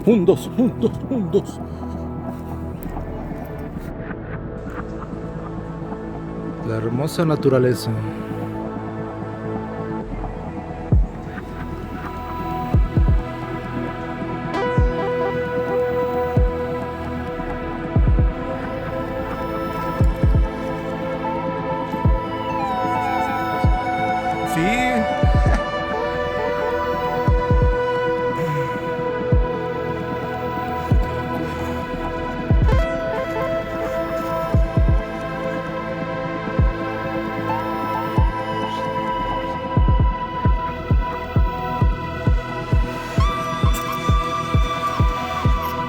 Mundos, mundos, mundos. La hermosa naturaleza. Sí.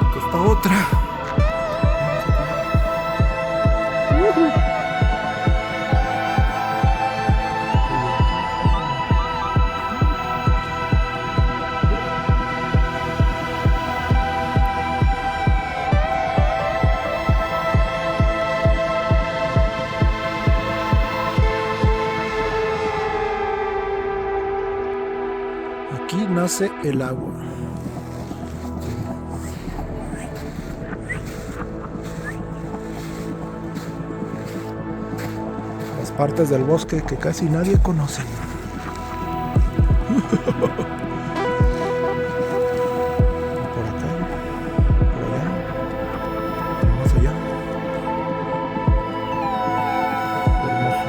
Aquí está otra. Aquí nace el agua. Las partes del bosque que casi nadie conoce. Por acá, por allá, más allá. Hermoso.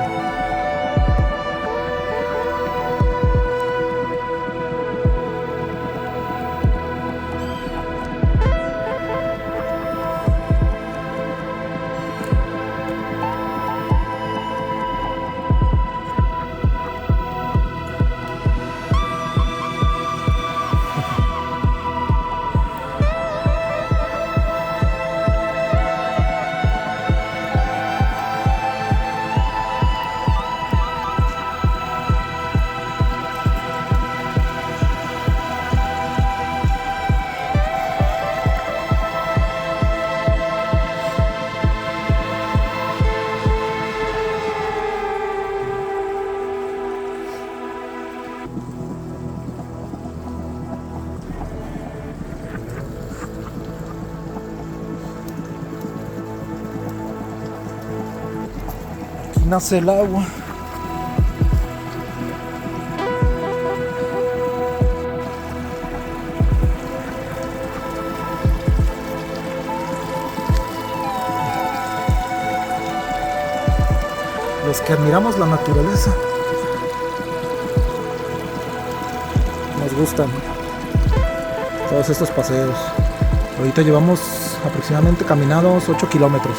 Aquí nace el agua. Los que admiramos la naturaleza nos gustan todos estos paseos. Ahorita llevamos aproximadamente caminados 8 kilómetros.